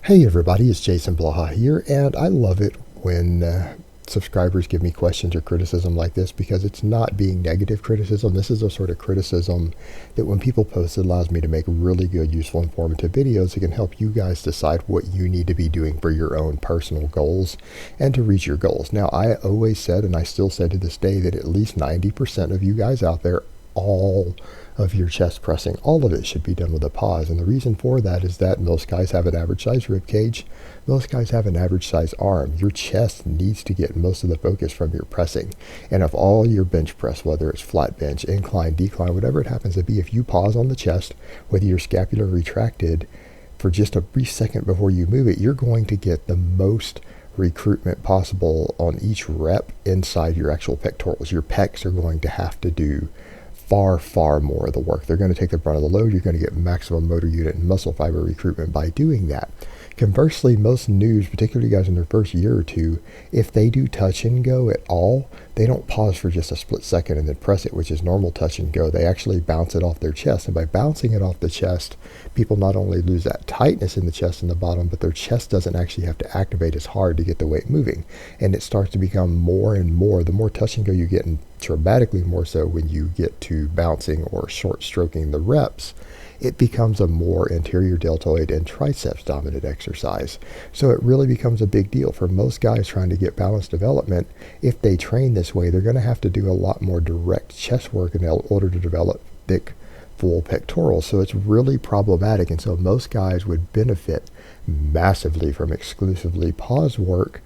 Hey everybody, it's Jason Blaha here, and I love it when subscribers give me questions or criticism like this because it's not being negative criticism. This is a sort of criticism that when people post, it allows me to make really good, useful, informative videos that can help you guys decide what you need to be doing for your own personal goals and to reach your goals. Now, I always said, and I still say to this day, that at least 90% of you guys out there, all of your chest pressing, all of it should be done with a pause. And the reason for that is that most guys have an average size rib cage. Most guys have an average size arm. Your chest needs to get most of the focus from your pressing. And if all your bench press, whether it's flat bench, incline, decline, whatever it happens to be, if you pause on the chest with your scapula retracted for just a brief second before you move it, you're going to get the most recruitment possible on each rep inside your actual pectorals. Your pecs are going to have to do far more of the work. They're going to take the brunt of the load. You're going to get maximum motor unit and muscle fiber recruitment by doing that. Conversely, most noobs, particularly guys in their first year or two, if they do touch and go at all, they don't pause for just a split second and then press it, which is normal touch and go. They actually bounce it off their chest. And by bouncing it off the chest, people not only lose that tightness in the chest and the bottom, but their chest doesn't actually have to activate as hard to get the weight moving. And it starts to become more and more, the more touch and go you get, and dramatically more so when you get to bouncing or short stroking the reps, it becomes a more anterior deltoid and triceps dominant exercise. So it really becomes a big deal for most guys trying to get balanced development. If they train this way, they're going to have to do a lot more direct chest work in order to develop thick, full pectorals. So it's really problematic. And so most guys would benefit massively from exclusively pause work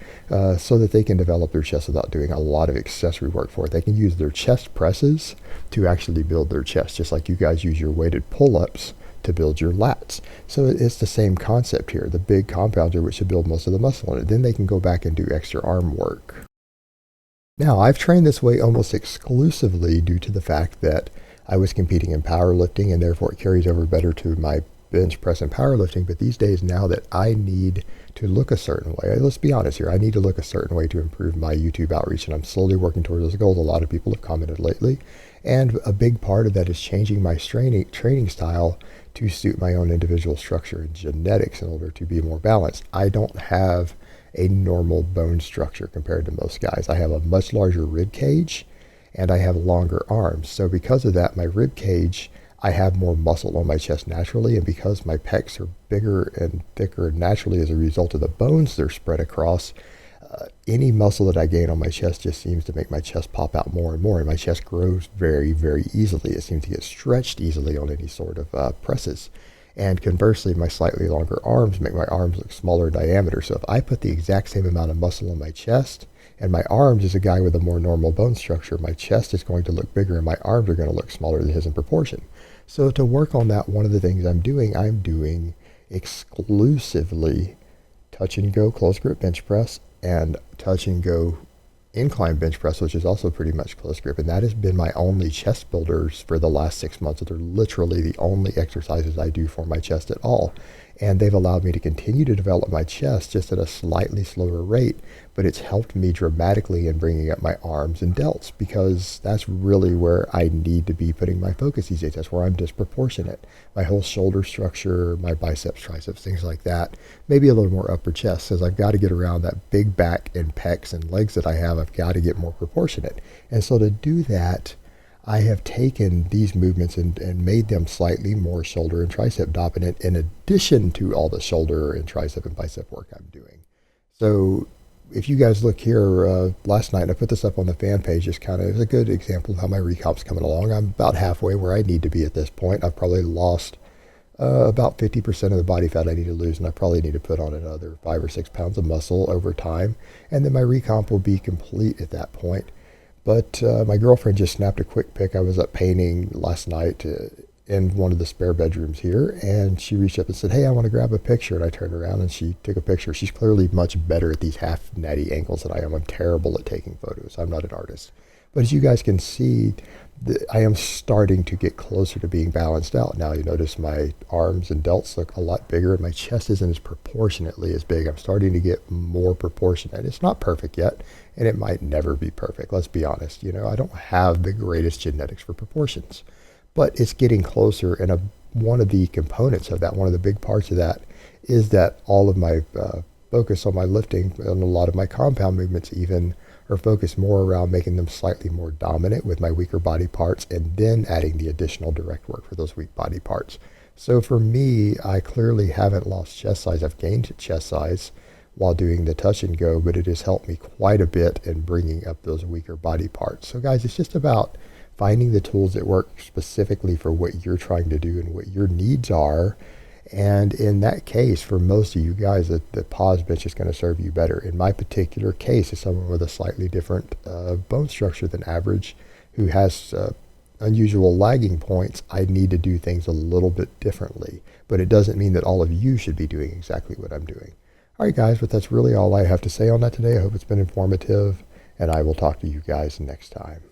so that they can develop their chest without doing a lot of accessory work for it. They can use their chest presses to actually build their chest, just like you guys use your weighted pull-ups to build your lats. So it's the same concept here. The big compounder, which should build most of the muscle in it. Then they can go back and do extra arm work. Now, I've trained this way almost exclusively due to the fact that I was competing in powerlifting, and therefore it carries over better to my bench press and powerlifting. But these days, now that I need to look a certain way, let's be honest here, I need to look a certain way to improve my YouTube outreach, and I'm slowly working towards those goals. A lot of people have commented lately, and a big part of that is changing my training style to suit my own individual structure and genetics in order to be more balanced. I don't have a normal bone structure compared to most guys. I have a much larger rib cage and I have longer arms. So because of that, my rib cage, I have more muscle on my chest naturally, and because my pecs are bigger and thicker naturally as a result of the bones they're spread across, any muscle that I gain on my chest just seems to make my chest pop out more and more, and my chest grows very easily. It seems to get stretched easily on any sort of presses. And conversely, my slightly longer arms make my arms look smaller in diameter. So if I put the exact same amount of muscle on my chest, and my arms is a guy with a more normal bone structure, my chest is going to look bigger and my arms are going to look smaller than his in proportion. So to work on that, one of the things I'm doing exclusively touch and go close grip bench press and touch and go incline bench press, which is also pretty much close grip. And that has been my only chest builders for the last 6 months. They're literally the only exercises I do for my chest at all. And they've allowed me to continue to develop my chest just at a slightly slower rate, but it's helped me dramatically in bringing up my arms and delts, because that's really where I need to be putting my focus these days. That's where I'm disproportionate. My whole shoulder structure, my biceps, triceps, things like that. Maybe a little more upper chest, because I've got to get around that big back and pecs and legs that I have. I've got to get more proportionate. And so to do that, I have taken these movements and made them slightly more shoulder and tricep dominant in addition to all the shoulder and tricep and bicep work I'm doing. So if you guys look here, last night, I put this up on the fan page, just kind of as a good example of how my recomp's coming along. I'm about halfway where I need to be at this point. I've probably lost about 50% of the body fat I need to lose, and I probably need to put on another 5 or 6 pounds of muscle over time, and then my recomp will be complete at that point. But my girlfriend just snapped a quick pic. I was up painting last night in one of the spare bedrooms here, and she reached up and said, "Hey, I want to grab a picture." And I turned around and she took a picture. She's clearly much better at these half natty angles than I am. I'm terrible at taking photos. I'm not an artist. But as you guys can see, I am starting to get closer to being balanced out. Now you notice my arms and delts look a lot bigger, and my chest isn't as proportionately as big. I'm starting to get more proportionate. It's not perfect yet, and it might never be perfect. Let's be honest. I don't have the greatest genetics for proportions, but it's getting closer. And one of the components of that, one of the big parts of that, is that all of my focus on my lifting and a lot of my compound movements even are focused more around making them slightly more dominant with my weaker body parts and then adding the additional direct work for those weak body parts. So for me, I clearly haven't lost chest size. I've gained chest size while doing the touch and go, but it has helped me quite a bit in bringing up those weaker body parts. So guys, it's just about finding the tools that work specifically for what you're trying to do and what your needs are. And in that case, for most of you guys, the pause bench is going to serve you better. In my particular case, as someone with a slightly different bone structure than average, who has unusual lagging points, I need to do things a little bit differently. But it doesn't mean that all of you should be doing exactly what I'm doing. All right, guys, but that's really all I have to say on that today. I hope it's been informative, and I will talk to you guys next time.